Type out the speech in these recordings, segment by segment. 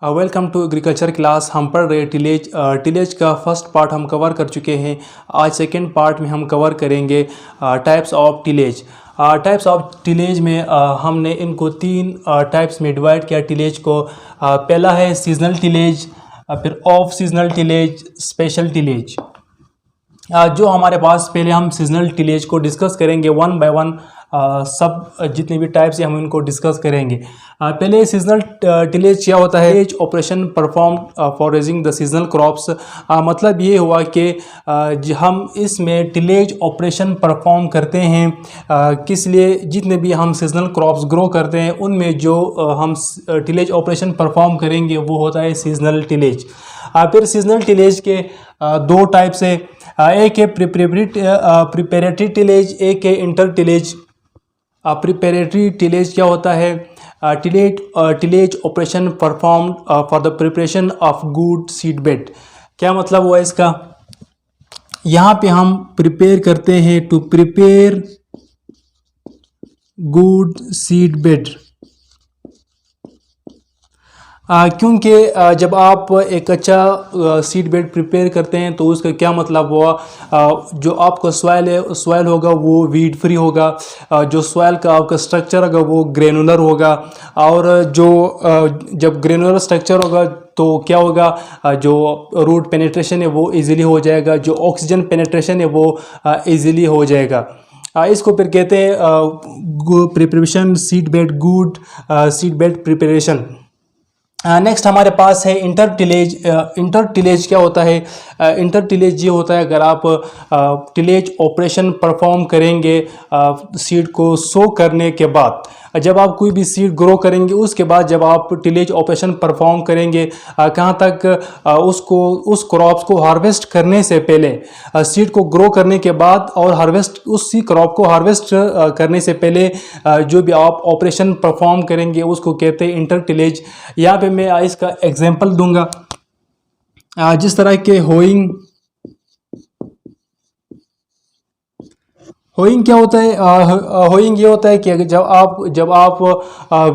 Welcome to agriculture class. हम पढ़ रहे टिलेज। टिलेज का फर्स्ट पार्ट हम कवर कर चुके हैं। आज सेकंड पार्ट में हम कवर करेंगे types of tillage. Types of tillage में हमने इनको तीन टाइप्स में डिवाइड किया टिलेज को। पहला है सीजनल टिलेज, फिर of seasonal tillage, special tillage. जो हमारे पास पहले हम सीजनल टिलेज को डिस्कस करेंगे वन बाय वन। सब जितने भी टाइप्स हैं हम इनको डिस्कस करेंगे। पहले सीजनल टिलेज क्या होता है? Tillage operation perform for raising the seasonal crops. मतलब ये हुआ कि हम इसमें टिलेज ऑपरेशन परफॉर्म करते हैं किस लिए? जितने भी हम सीजनल क्रॉप्स ग्रो करते हैं उनमें जो हम टिलेज ऑपरेशन परफॉर्म करेंगे वो होता है सीजनल टिलेज। फिर सीजनल टिलेज के दो टाइप्स है। एक है प्रिपेरेटरी टिलेज, एक है इंटर टिलेज। प्रिपेरेटरी टिलेज क्या होता है? Tillage operation perform for the preparation of good seed bed. क्या मतलब हुआ इसका? यहाँ पे हम प्रिपेयर करते हैं to prepare good seed bed. क्योंकि जब आप एक अच्छा सीड बेड प्रिपेयर करते हैं तो उसका क्या मतलब हुआ? जो आपका सॉइल है, सॉइल होगा वो वीड फ्री होगा। जो सॉइल का आपका स्ट्रक्चर होगा वो ग्रेनुलर होगा। और जो जब ग्रेनुलर स्ट्रक्चर होगा तो क्या होगा? जो रूट पेनिट्रेशन है वो इजीली हो जाएगा, जो ऑक्सीजन पेनिट्रेशन है वो इजीली हो जाएगा। इसको फिर कहते हैं preparation seed bed, good seed bed preparation. Next हमारे पास है इंटर टिलेज। इंटर टिलेज क्या होता है? इंटर टिलेज ये होता है अगर आप टिलेज ऑपरेशन परफॉर्म करेंगे सीड को सो करने के बाद। जब आप कोई भी सीड ग्रो करेंगे उसके बाद जब आप टिलेज ऑपरेशन परफॉर्म करेंगे कहाँ तक? उसको उस क्रॉप्स को हार्वेस्ट करने से पहले, सीड को ग्रो करने के बाद और हार्वेस्ट उसी क्रॉप को हार्वेस्ट करने से पहले जो भी आप ऑपरेशन परफॉर्म करेंगे उसको कहते हैं इंटर टिलेज। यहाँ पे मैं इसका एग्जांपल दूंगा। जिस तरह के होइंग क्या होता है? होइंग ये होता है कि जब आप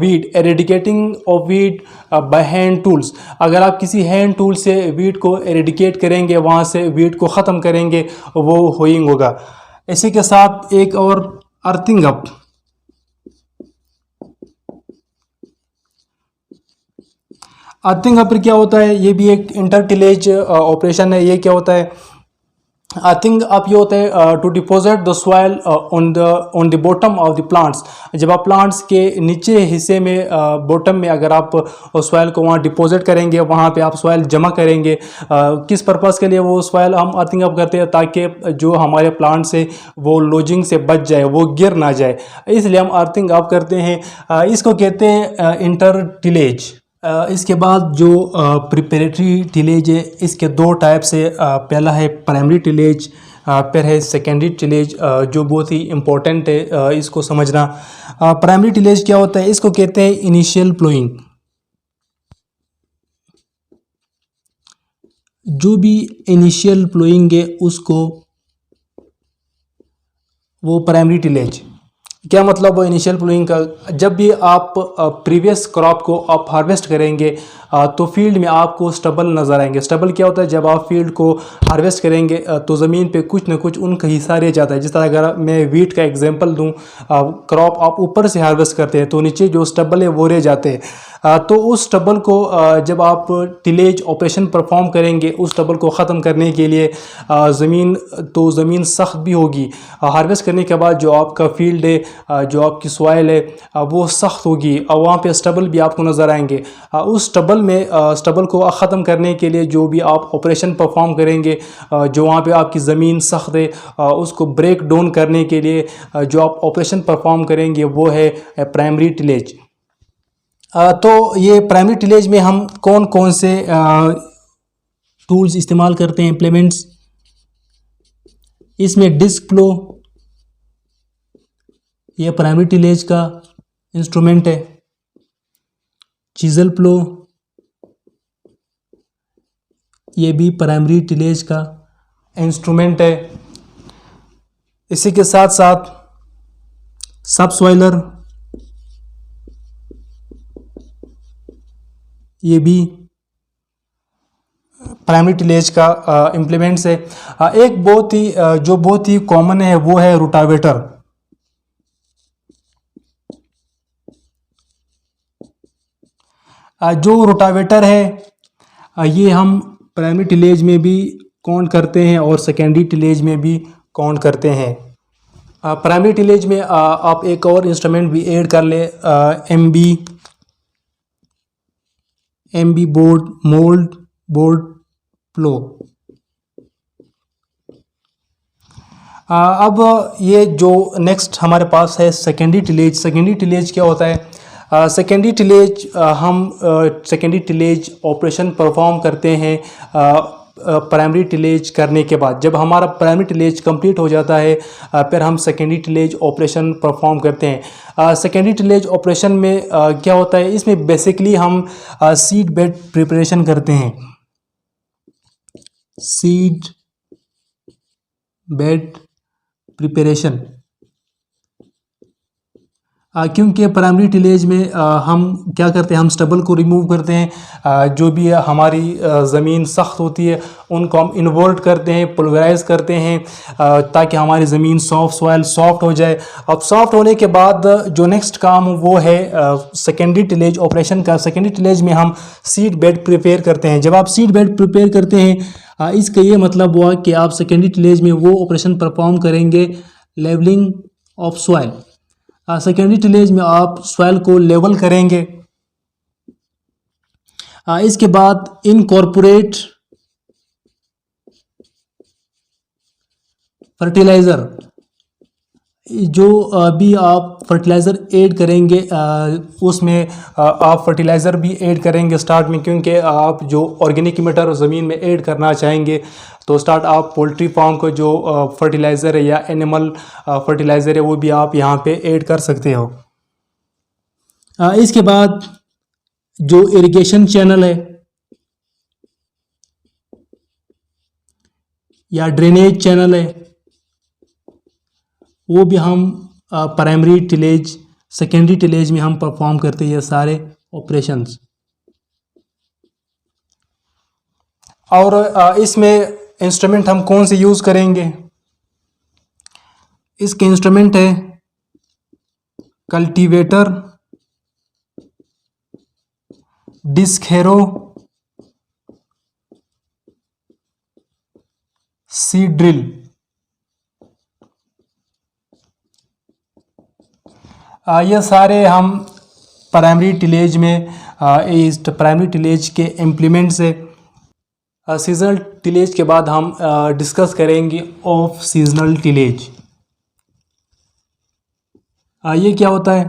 weed eradicating of weed by hand tools, अगर आप किसी हैंड टूल से वीड को एरेडिकेट करेंगे, वहाँ से वीड को ख़त्म करेंगे, वो होइंग होगा। इसी के साथ एक और अर्थिंग अप। अर्थिंग अप क्या होता है? ये भी एक इंटर टिलेज ऑपरेशन है। ये क्या होता है? अर्थिंग अप ये होता है to deposit the soil on the bottom of the plants. जब आप प्लांट्स के नीचे हिस्से में बॉटम में अगर आप सॉइल को वहाँ डिपोजिट करेंगे, वहाँ पे आप सॉइल जमा करेंगे। किस पर्पज़ के लिए वो सॉइल हम अर्थिंग अप करते हैं? ताकि जो हमारे प्लांट्स है वो लोजिंग से बच जाए, वो गिर ना जाए, इसलिए हम अर्थिंग अप करते हैं। इसको कहते हैं इंटर टिलेज। इसके बाद जो प्रिपरेटरी टिलेज है इसके दो टाइप से। पहला है प्राइमरी टिलेज, फिर है सेकेंडरी टिलेज, जो बहुत ही इम्पोर्टेंट है इसको समझना। प्राइमरी टिलेज क्या होता है? इसको कहते हैं इनिशियल प्लोइंग। जो भी इनिशियल प्लोइंग है उसको वो प्राइमरी टिलेज। क्या मतलब है इनिशियल प्लूइंग का? जब भी आप प्रीवियस क्रॉप को आप हार्वेस्ट करेंगे तो फील्ड में आपको स्टबल नज़र आएंगे। स्टबल क्या होता है? जब आप फील्ड को हार्वेस्ट करेंगे तो ज़मीन पे कुछ ना कुछ उनका हिस्सा रह जाता है। जिस तरह अगर मैं वीट का एग्जांपल दूं, क्रॉप आप ऊपर से हार्वेस्ट करते हैं तो नीचे जो स्टबल है वो रह जाते हैं। तो उस स्टबल को जब आप टिलेज ऑपरेशन परफॉर्म करेंगे, उस स्टबल को ख़त्म करने के लिए ज़मीन सख्त भी होगी। हार्वेस्ट करने के बाद जो आपका फील्ड है, जो आपकी सॉइल है, वो सख्त होगी और वहाँ पे स्टबल भी आपको नज़र आएंगे। उस स्टबल को ख़त्म करने के लिए जो भी आप ऑपरेशन परफॉर्म करेंगे, जो वहाँ पे आपकी ज़मीन सख्त है, उसको ब्रेक डाउन करने के लिए जो आप ऑपरेशन परफॉर्म करेंगे वो है प्राइमरी टिलेज। तो ये प्राइमरी टिलेज में हम कौन कौन से टूल्स इस्तेमाल करते हैं, इम्प्लीमेंट्स? इसमें डिस्क प्लो, ये प्राइमरी टिलेज का इंस्ट्रूमेंट है। चीजल प्लो, ये भी प्राइमरी टिलेज का इंस्ट्रूमेंट है। इसी के साथ साथ सब सॉइलर, ये भी प्राइमरी टिलेज का इम्प्लीमेंट्स है। एक बहुत ही जो बहुत ही कॉमन है वो है रोटावेटर। जो रोटावेटर है ये हम प्राइमरी टिलेज में भी काउंट करते हैं और सेकेंडरी टिलेज में भी काउंट करते हैं। प्राइमरी टिलेज में आप एक और इंस्ट्रूमेंट भी ऐड कर ले, एमबी बोर्ड मोल्ड बोर्ड प्लो। अब ये जो नेक्स्ट हमारे पास है सेकेंडरी टिलेज। सेकेंडरी टिलेज क्या होता है? सेकेंडरी टिलेज हम सेकेंडरी टिलेज ऑपरेशन परफॉर्म करते हैं प्राइमरी टिलेज करने के बाद। जब हमारा प्राइमरी टिलेज कंप्लीट हो जाता है फिर हम सेकेंडरी टिलेज ऑपरेशन परफॉर्म करते हैं। सेकेंडरी टिलेज ऑपरेशन में क्या होता है? इसमें बेसिकली हम सीड बेड प्रिपरेशन करते हैं। सीड बेड प्रिपरेशन, क्योंकि प्राइमरी टिलेज में हम क्या करते हैं? हम स्टबल को रिमूव करते हैं। जो भी हमारी ज़मीन सख्त होती है उनको हम इन्वर्ट करते हैं, पुलवराइज करते हैं ताकि हमारी ज़मीन सॉइल सॉफ्ट हो जाए। अब सॉफ्ट होने के बाद जो नेक्स्ट काम वो है सेकेंडरी टिलेज ऑपरेशन का। सेकेंडरी टिलेज में हम सीड बेड प्रिपेयर करते हैं। जब आप सीड बेड प्रिपेयर करते हैं इसका ये मतलब हुआ कि आप सेकेंडरी टिलेज में वो ऑपरेशन परफॉर्म करेंगे levelling of soil. Secondary tillage में आप सॉइल को लेवल करेंगे। इसके बाद इनकॉर्पोरेट फर्टिलाइज़र। जो भी आप फर्टिलाइज़र ऐड करेंगे उसमें आप फर्टिलाइज़र भी ऐड करेंगे स्टार्ट में, क्योंकि आप जो ऑर्गेनिक मैटर ज़मीन में ऐड करना चाहेंगे तो स्टार्ट आप पोल्ट्री फार्म को जो फर्टिलाइज़र है या एनिमल फर्टिलाइज़र है वो भी आप यहाँ पे ऐड कर सकते हो। इसके बाद जो इरिगेशन चैनल है या ड्रेनेज चैनल है वो भी हम प्राइमरी टिलेज सेकेंडरी टिलेज में हम परफॉर्म करते हैं ये सारे ऑपरेशंस। और इसमें इंस्ट्रूमेंट हम कौन से यूज़ करेंगे? इसके इंस्ट्रूमेंट है cultivator, disc harrow, seed drill. ये सारे हम प्राइमरी टिलेज में इस प्राइमरी टिलेज के इम्प्लीमेंट्स है। सीजनल टिलेज के बाद हम डिस्कस करेंगे ऑफ सीजनल टिलेज। ये क्या होता है?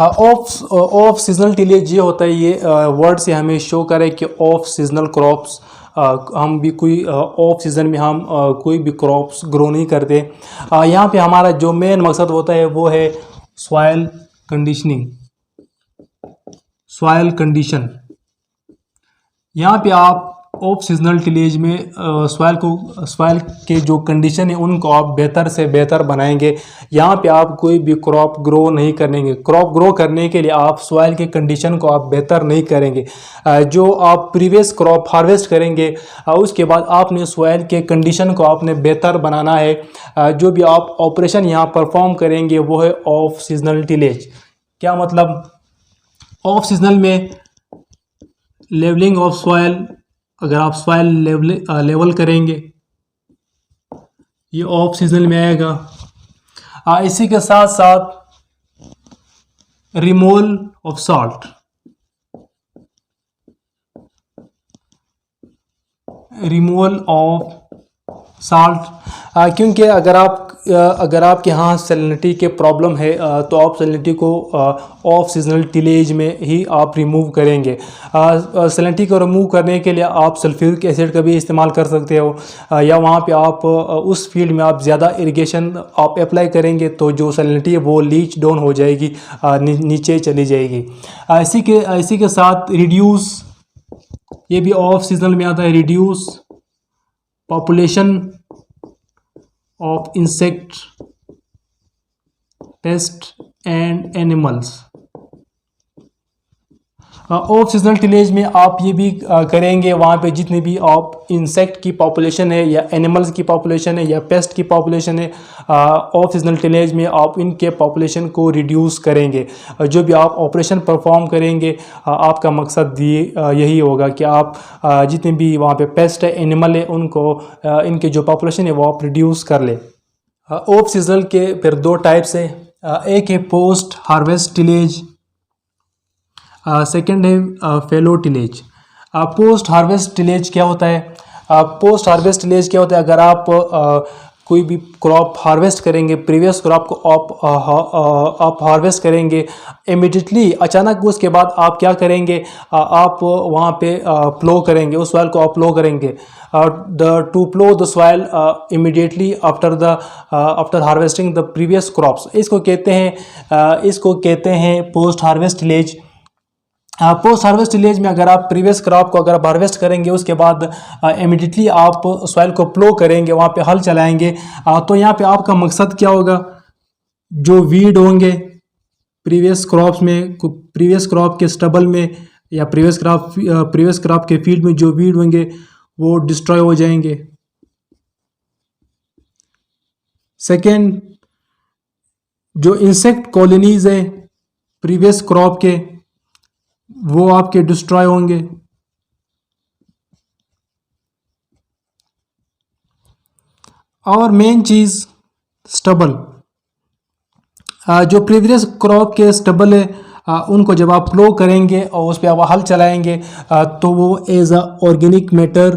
ऑफ सीजनल टिलेज ये होता है, ये वर्ड से हमें शो करे कि ऑफ सीजनल क्रॉप्स हम भी कोई ऑफ सीज़न में हम कोई भी क्रॉप्स ग्रो नहीं करते। यहाँ पे हमारा जो मेन मकसद होता है वो है सॉइल कंडीशनिंग, सॉइल कंडीशन। यहाँ पे आप ऑफ सीजनल टिलेज में सॉइल के जो कंडीशन है उनको आप बेहतर से बेहतर बनाएंगे। यहाँ पे आप कोई भी क्रॉप ग्रो नहीं करेंगे। क्रॉप ग्रो करने के लिए आप सॉइल के कंडीशन को आप बेहतर नहीं करेंगे। जो आप प्रीवियस क्रॉप हार्वेस्ट करेंगे उसके बाद आपने सॉइल के कंडीशन को आपने बेहतर बनाना है। जो भी आप ऑपरेशन यहाँ परफॉर्म करेंगे वो है ऑफ सीजनल टिलेज। क्या मतलब? ऑफ सीजनल में लेवलिंग ऑफ सॉइल, अगर आप सॉइल लेवल करेंगे ये ऑफ सीजनल में आएगा। इसी के साथ साथ removal of salt, removal of salt, क्योंकि अगर आपके यहाँ सैलिनिटी के प्रॉब्लम है तो आप सैलिनिटी को ऑफ सीजनल टिलेज में ही आप रिमूव करेंगे। सैलिनिटी को रिमूव करने के लिए आप सल्फ्यूरिक एसिड का भी इस्तेमाल कर सकते हो या वहाँ पे आप उस फील्ड में आप ज़्यादा इरिगेशन आप अप्लाई करेंगे तो जो सैलिनिटी है वो लीच डाउन हो जाएगी, नीचे चली जाएगी। इसी के साथ रिड्यूस, ये भी ऑफ सीजनल में आता है। Reduce population of insect, pest and animals। Of seasonal tillage में आप ये भी करेंगे, वहाँ पे जितने भी आप इंसेक्ट की पॉपुलेशन है या एनिमल्स की पॉपुलेशन है या पेस्ट की पॉपुलेशन है, ऑफ सीजनल टिलेज में आप इनके पॉपुलेशन को रिड्यूस करेंगे। जो भी आप ऑपरेशन परफॉर्म करेंगे, आपका मकसद ये यही होगा कि आप जितने भी वहाँ पे पेस्ट है, एनिमल है, उनको इनके जो पॉपुलेशन है वो आप रिड्यूस कर ले। ऑफ सीजनल के फिर दो टाइप्स है, एक है पोस्ट हार्वेस्ट टिलेज, सेकेंड है fellow tillage. Post harvest tillage क्या होता है? पोस्ट हार्वेस्ट टिलेज क्या होता है? अगर आप कोई भी क्रॉप हार्वेस्ट करेंगे, प्रीवियस क्रॉप को आप हार्वेस्ट करेंगे, इमिडिएटली अचानक उसके बाद आप क्या करेंगे, आप वहाँ पे प्लो करेंगे, उस सॉइल को आप प्लो करेंगे। To plough the soil immediately after harvesting the previous crops, इसको कहते हैं post harvest tillage. Post harvest tillage में अगर आप प्रीवियस क्रॉप को अगर आप हार्वेस्ट करेंगे, उसके बाद इमिडिएटली आप सॉइल को प्लो करेंगे, वहाँ पे हल चलाएंगे, तो यहाँ पे आपका मकसद क्या होगा? जो वीड होंगे प्रीवियस क्रॉप्स में, प्रीवियस क्रॉप के स्टबल में या प्रीवियस क्रॉप के फील्ड में जो वीड होंगे वो डिस्ट्रॉय हो जाएंगे। सेकेंड, जो इंसेक्ट कॉलोनीज है प्रीवियस क्रॉप के, वो आपके डिस्ट्रॉय होंगे। और मेन चीज़ स्टबल, जो प्रीवियस क्रॉप के स्टबल है, उनको जब आप प्लो करेंगे और उस पर आप हल चलाएंगे, तो वो एज अ ऑर्गेनिक मैटर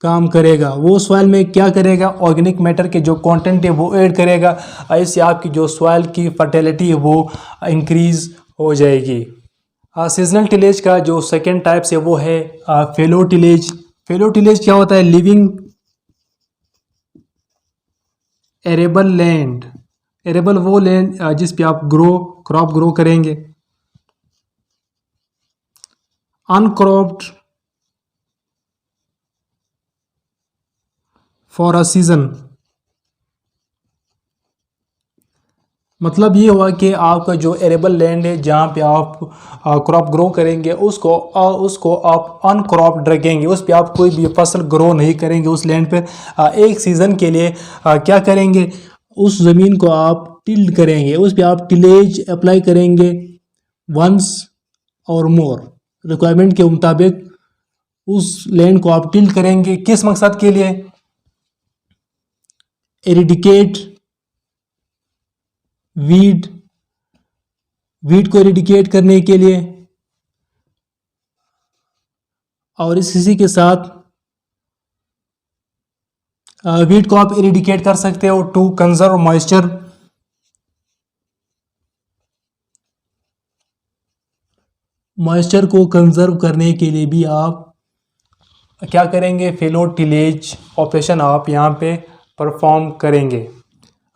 काम करेगा। वो सॉइल में क्या करेगा? ऑर्गेनिक मैटर के जो कंटेंट है वो ऐड करेगा, इससे आपकी जो सॉइल की फर्टिलिटी है वो इंक्रीज हो जाएगी। सीजनल टिलेज का जो सेकेंड टाइप है वो है फेलो टिलेज। फेलो टिलेज क्या होता है? Living arable land. एरेबल वो लैंड जिस पे आप क्रॉप ग्रो करेंगे। अनक्रॉप्ड फॉर अ सीजन, मतलब ये हुआ कि आपका जो एरेबल लैंड है जहाँ पे आप क्रॉप ग्रो करेंगे, उसको आप अनक्रॉप्ड रखेंगे, उस पर आप कोई भी फसल ग्रो नहीं करेंगे उस लैंड पर। एक सीज़न के लिए क्या करेंगे? उस ज़मीन को आप टिल्ड करेंगे, उस पर आप टिलेज अप्लाई करेंगे वंस और मोर, रिक्वायरमेंट के मुताबिक उस लैंड को आप टिल्ड करेंगे। किस मकसद के लिए? एरिडिकेट वीड, वीड को एरिडिकेट करने के लिए, और इसी के साथ वीड को आप एरिडिकेट कर सकते हो टू कंजर्व मॉइस्चर। मॉइस्चर को कंजर्व करने के लिए भी आप क्या करेंगे? फेलो टिलेज ऑपरेशन आप यहाँ पे परफॉर्म करेंगे।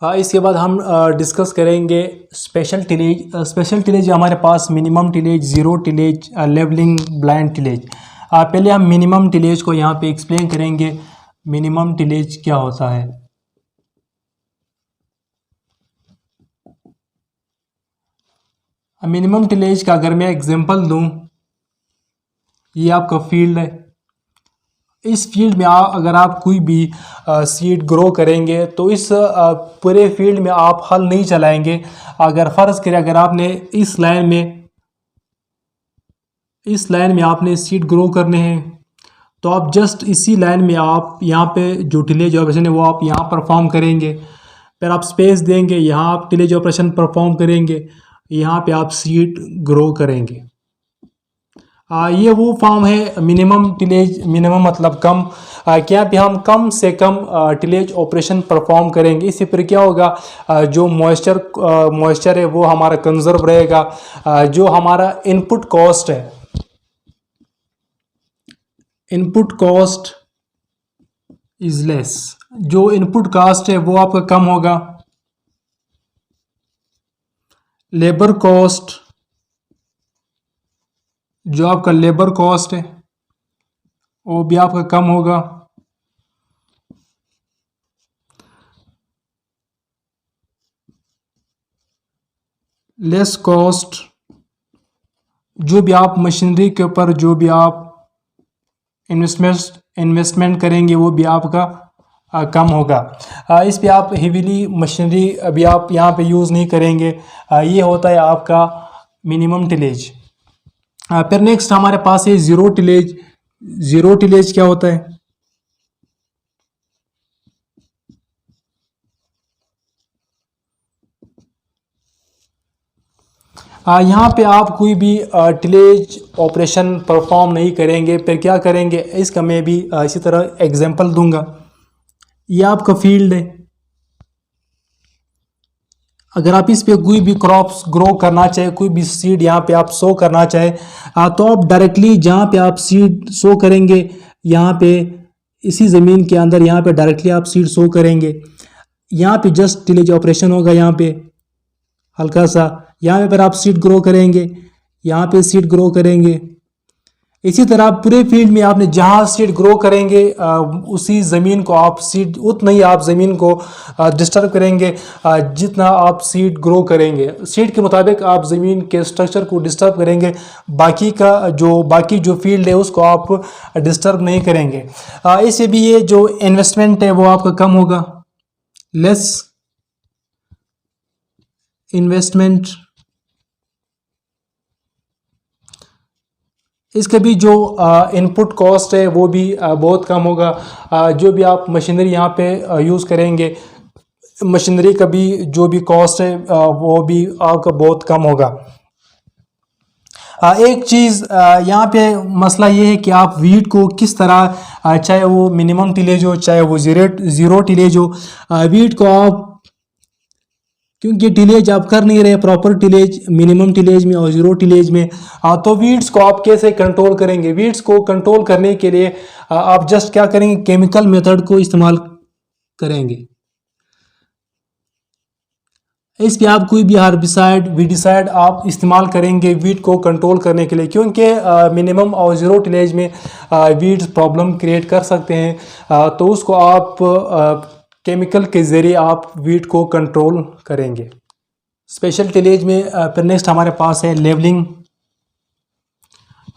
इसके बाद हम डिस्कस करेंगे स्पेशल टिलेज। स्पेशल टिलेज हमारे पास minimum tillage, zero tillage, levelling, blind tillage. पहले हम मिनिमम टिलेज को यहाँ पे एक्सप्लेन करेंगे। मिनिमम टिलेज क्या होता है? मिनिमम टिलेज का अगर मैं एग्जांपल दूं, ये आपका फील्ड है। इस फील्ड में अगर आप कोई भी सीड ग्रो करेंगे तो इस पूरे फील्ड में आप हल नहीं चलाएंगे। अगर फ़र्ज़ करें अगर आपने इस लाइन में आपने सीड ग्रो करने हैं, तो आप जस्ट इसी लाइन में आप यहाँ पे जो टिलेज ऑपरेशन है वो आप यहाँ परफॉर्म करेंगे। फिर आप स्पेस देंगे, यहाँ आप टिलेज ऑपरेशन परफॉर्म करेंगे, यहाँ पे आप सीड ग्रो करेंगे। ये वो फॉर्म है मिनिमम टिलेज। मिनिमम मतलब कम, क्या पे हम कम से कम टिलेज ऑपरेशन परफॉर्म करेंगे। इससे फिर क्या होगा? जो मॉइस्चर है वो हमारा कंजर्व रहेगा। जो हमारा इनपुट कॉस्ट है, इनपुट कॉस्ट इज लेस, जो इनपुट कॉस्ट है वो आपका कम होगा। लेबर कॉस्ट, जो आपका लेबर कॉस्ट है वो भी आपका कम होगा। लेस कॉस्ट जो भी आप मशीनरी के ऊपर जो भी आप इन्वेस्टमेंट करेंगे वो भी आपका कम होगा। इस पे आप हेवीली मशीनरी अभी आप यहाँ पे यूज़ नहीं करेंगे। ये होता है आपका मिनिमम टिलेज। फिर नेक्स्ट हमारे पास है ज़ीरो टिलेज। ज़ीरो टिलेज क्या होता है? यहाँ पे आप कोई भी टिलेज ऑपरेशन परफॉर्म नहीं करेंगे। फिर क्या करेंगे, इसका मैं भी इसी तरह एग्जांपल दूंगा। ये आपका फील्ड है, अगर आप इस पे कोई भी क्रॉप्स ग्रो करना चाहे, कोई भी सीड यहाँ पे आप सो करना चाहे, तो आप डायरेक्टली जहाँ पे आप सीड सो करेंगे, यहाँ पे इसी ज़मीन के अंदर यहाँ पे डायरेक्टली आप सीड सो करेंगे। यहाँ पे जस्ट टिलेज ऑपरेशन होगा, यहाँ पे हल्का सा, यहाँ पर आप सीड ग्रो करेंगे, यहाँ पे सीड ग्रो करेंगे। इसी तरह पूरे फील्ड में आपने जहाँ सीड ग्रो करेंगे उसी ज़मीन को आप सीड उतना ही आप ज़मीन को डिस्टर्ब करेंगे जितना आप सीड ग्रो करेंगे। सीड के मुताबिक आप ज़मीन के स्ट्रक्चर को डिस्टर्ब करेंगे, बाकी जो फील्ड है उसको आप डिस्टर्ब नहीं करेंगे। इससे भी ये जो इन्वेस्टमेंट है वो आपका कम होगा, लेस इन्वेस्टमेंट। इसका भी जो इनपुट कॉस्ट है वो भी बहुत कम होगा। जो भी आप मशीनरी यहाँ पे यूज़ करेंगे, मशीनरी का भी जो भी कॉस्ट है वो भी आपका बहुत कम होगा। एक चीज़ यहाँ पे मसला ये है कि आप वीट को किस तरह, चाहे वो मिनिमम टिलेज हो चाहे वो ज़ीरो टिलेज हो, वीट को आप, क्योंकि टिलेज आप कर नहीं रहे प्रॉपर टिलेज मिनिमम टिलेज में और ज़ीरो टिलेज में, तो वीड्स को आप कैसे कंट्रोल करेंगे? वीड्स को कंट्रोल करने के लिए आप जस्ट क्या करेंगे, केमिकल मेथड को इस्तेमाल करेंगे। इस पे आप कोई भी हर्बिसाइड वीडिसाइड आप इस्तेमाल करेंगे वीड को कंट्रोल करने के लिए, क्योंकि मिनिमम और ज़ीरो टिलेज में वीड्स प्रॉब्लम क्रिएट कर सकते हैं। तो उसको आप केमिकल के ज़रिए आप वीट को कंट्रोल करेंगे। स्पेशल टिलेज में फिर नेक्स्ट हमारे पास है लेवलिंग।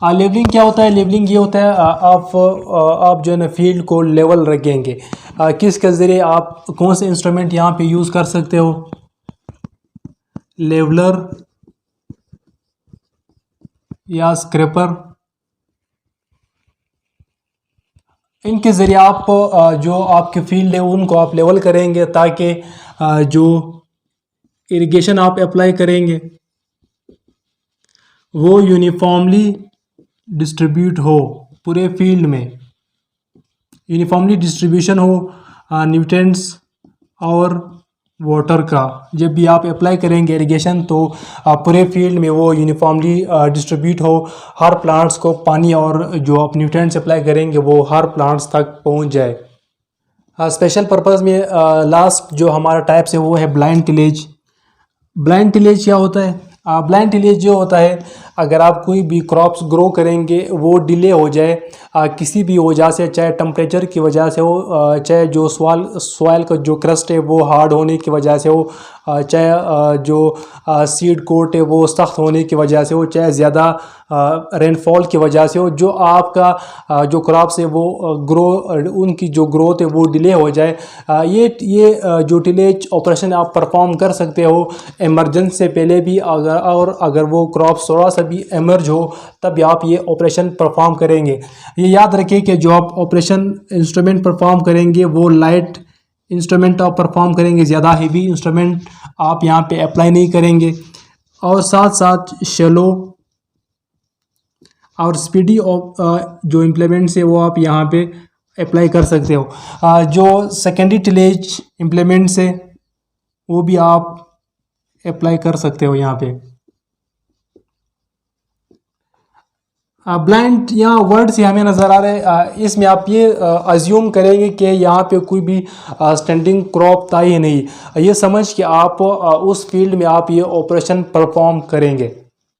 लेवलिंग क्या होता है? लेवलिंग ये होता है आप जो है ना फील्ड को लेवल रखेंगे। किसके ज़रिए आप कौन से इंस्ट्रूमेंट यहाँ पे यूज़ कर सकते हो? लेवलर या स्क्रैपर। इनके ज़रिए आप जो आपके फील्ड है उनको आप लेवल करेंगे, ताकि जो इरिगेशन आप अप्लाई करेंगे वो यूनिफॉर्मली डिस्ट्रीब्यूट हो, पूरे फील्ड में यूनिफॉर्मली डिस्ट्रीब्यूशन हो न्यूट्रिएंट्स और वाटर का। जब भी आप अप्लाई करेंगे इरिगेशन तो पूरे फील्ड में वो यूनिफॉर्मली डिस्ट्रीब्यूट हो, हर प्लांट्स को पानी और जो आप न्यूट्रिएंट्स अप्लाई करेंगे वो हर प्लांट्स तक पहुंच जाए। स्पेशल पर्पस में लास्ट जो हमारा टाइप्स है वो है ब्लाइंड टिलेज। ब्लाइंड टिलेज क्या होता है? ब्लाइंड टिलेज जो होता है, अगर आप कोई भी क्रॉप्स ग्रो करेंगे वो डिले हो जाए किसी भी वजह से, चाहे टेम्परेचर की वजह से हो, चाहे जो सॉइल का जो क्रस्ट है वो हार्ड होने की वजह से हो, चाहे जो सीड कोट है वो सख्त होने की वजह से हो, चाहे ज़्यादा रेनफॉल की वजह से हो, जो आपका जो क्रॉप्स है वो उनकी जो ग्रोथ है वो डिले हो जाए। ये जो टिलेज ऑपरेशन आप परफॉर्म कर सकते हो इमरजेंसी से पहले भी, अगर वो क्रॉप्स थोड़ा सा भी एमर्ज हो तब आप ये ऑपरेशन परफॉर्म करेंगे। ये याद रखें कि जो आप ऑपरेशन इंस्ट्रूमेंट परफॉर्म करेंगे वो लाइट इंस्ट्रूमेंट आप परफॉर्म करेंगे, ज़्यादा हेवी इंस्ट्रूमेंट आप यहाँ पे अप्लाई नहीं करेंगे, और साथ साथ शेलो और स्पीडी जो इम्प्लीमेंट्स है वो आप यहाँ पे अप्लाई कर सकते हो। जो सेकेंडरी टिलेज इम्प्लीमेंट्स है वो भी आप अप्लाई कर सकते हो यहाँ पे। ब्लाइंड यहाँ वर्ड से हमें नज़र आ रहा है, इसमें आप ये अज्यूम करेंगे कि यहाँ पे कोई भी स्टैंडिंग क्रॉप था ही नहीं, ये समझ के आप उस फील्ड में आप ये ऑपरेशन परफॉर्म करेंगे।